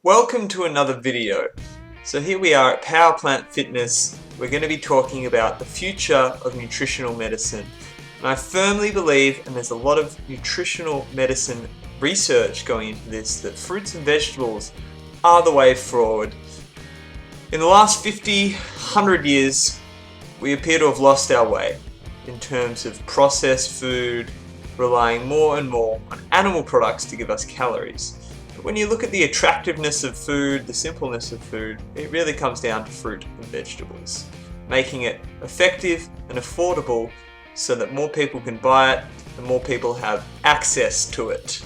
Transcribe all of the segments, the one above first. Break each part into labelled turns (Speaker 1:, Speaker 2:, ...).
Speaker 1: Welcome to another video. So here we are at Power Plant Fitness. We're going to be talking about the future of nutritional medicine. And I firmly believe, and there's a lot of nutritional medicine research going into this, that fruits and vegetables are the way forward. In the last 50, 100 years, we appear to have lost our way in terms of processed food, relying more and more on animal products to give us calories. When you look at the attractiveness of food, the simpleness of food, it really comes down to fruit and vegetables, making it effective and affordable so that more people can buy it and more people have access to it.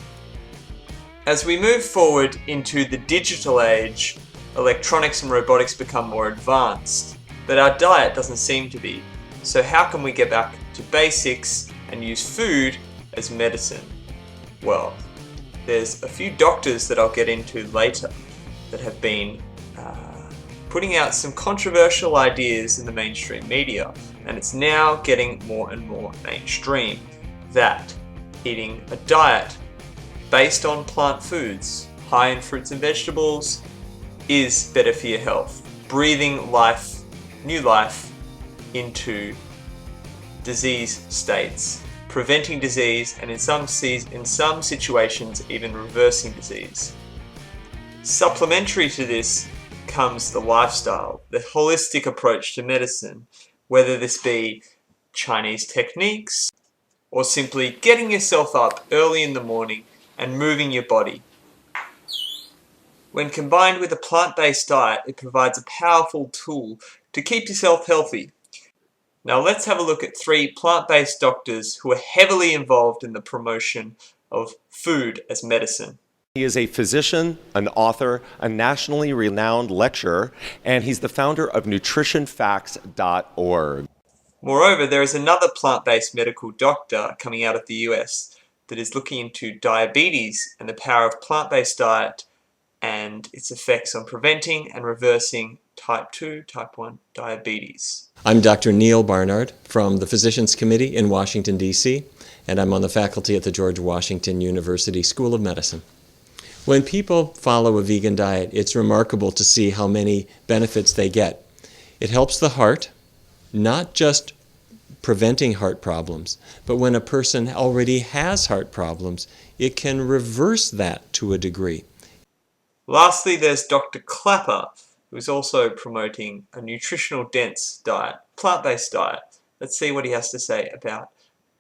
Speaker 1: As we move forward into the digital age, electronics and robotics become more advanced, but our diet doesn't seem to be. So how can we get back to basics and use food as medicine? Well, there's a few doctors that I'll get into later that have been putting out some controversial ideas in the mainstream media, and it's now getting more and more mainstream that eating a diet based on plant foods, high in fruits and vegetables, is better for your health. Breathing life, new life into disease states, preventing disease, and in some situations even reversing disease. Supplementary to this comes the lifestyle, the holistic approach to medicine, whether this be Chinese techniques or simply getting yourself up early in the morning and moving your body. When combined with a plant-based diet, it provides a powerful tool to keep yourself healthy. Now let's have a look at 3 plant-based doctors who are heavily involved in the promotion of food as medicine.
Speaker 2: He is a physician, an author, a nationally renowned lecturer, and he's the founder of nutritionfacts.org.
Speaker 1: Moreover, there is another plant-based medical doctor coming out of the US that is looking into diabetes and the power of plant-based diet and its effects on preventing and reversing type 2, type 1 diabetes.
Speaker 3: I'm Dr. Neil Barnard from the Physicians Committee in Washington, D.C., and I'm on the faculty at the George Washington University School of Medicine. When people follow a vegan diet, it's remarkable to see how many benefits they get. It helps the heart, not just preventing heart problems, but when a person already has heart problems, it can reverse that to a degree.
Speaker 1: Lastly, there's Dr. Klaper, who's also promoting a nutritional dense diet, plant-based diet. Let's see what he has to say about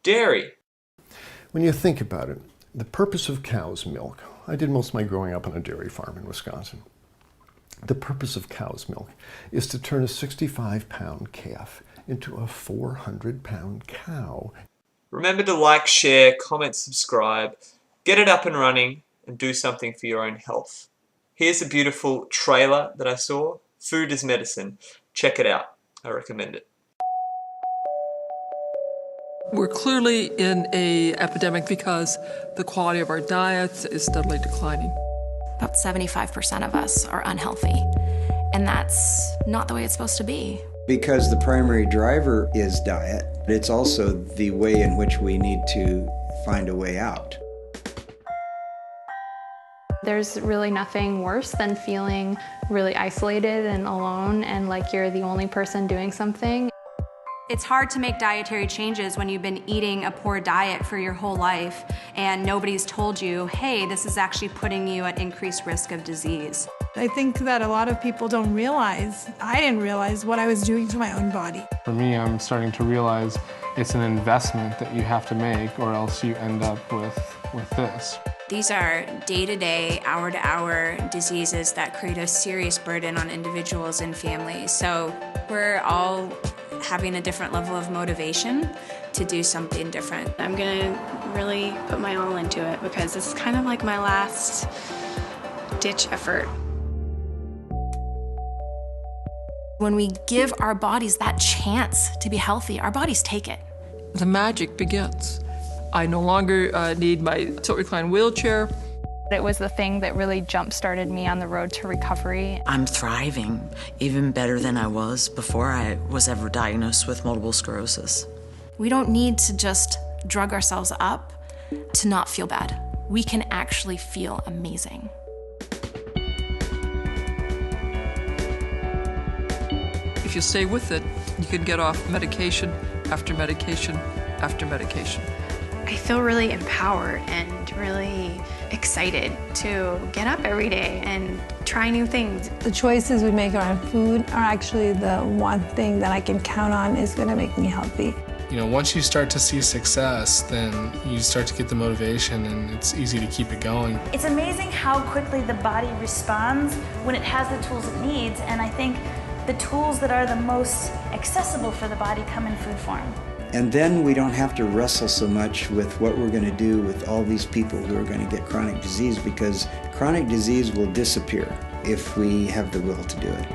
Speaker 1: dairy.
Speaker 4: When you think about it, the purpose of cow's milk, I did most of my growing up on a dairy farm in Wisconsin. The purpose of cow's milk is to turn a 65-pound calf into a 400-pound cow.
Speaker 1: Remember to like, share, comment, subscribe, get it up and running, and do something for your own health. Here's a beautiful trailer that I saw, Food is Medicine. Check it out. I recommend it.
Speaker 5: We're clearly in an epidemic because the quality of our diets is steadily declining.
Speaker 6: About 75% of us are unhealthy, and that's not the way it's supposed to be.
Speaker 7: Because the primary driver is diet, it's also the way in which we need to find a way out.
Speaker 8: There's really nothing worse than feeling really isolated and alone and like you're the only person doing something.
Speaker 9: It's hard to make dietary changes when you've been eating a poor diet for your whole life and nobody's told you, hey, this is actually putting you at increased risk of disease.
Speaker 10: I think that a lot of people don't realize, I didn't realize what I was doing to my own body.
Speaker 11: For me, I'm starting to realize it's an investment that you have to make or else you end up with this.
Speaker 9: These are day-to-day, hour-to-hour diseases that create a serious burden on individuals and families. So we're all having a different level of motivation to do something different.
Speaker 12: I'm gonna really put my all into it because this is kind of like my last ditch effort.
Speaker 6: When we give our bodies that chance to be healthy, our bodies take it.
Speaker 5: The magic begins. I no longer need my tilt-recline wheelchair.
Speaker 8: It was the thing that really jump-started me on the road to recovery.
Speaker 13: I'm thriving, even better than I was before I was ever diagnosed with multiple sclerosis.
Speaker 6: We don't need to just drug ourselves up to not feel bad. We can actually feel amazing.
Speaker 5: if you stay with it, you can get off medication after medication after medication.
Speaker 12: I feel really empowered and really excited to get up every day and try new things.
Speaker 10: The choices we make around food are actually the one thing that I can count on is going to make me healthy.
Speaker 11: You know, once you start to see success, then you start to get the motivation and it's easy to keep it going.
Speaker 14: It's amazing how quickly the body responds when it has the tools it needs, and I think the tools that are the most accessible for the body come in food form.
Speaker 7: And then we don't have to wrestle so much with what we're going to do with all these people who are going to get chronic disease, because chronic disease will disappear if we have the will to do it.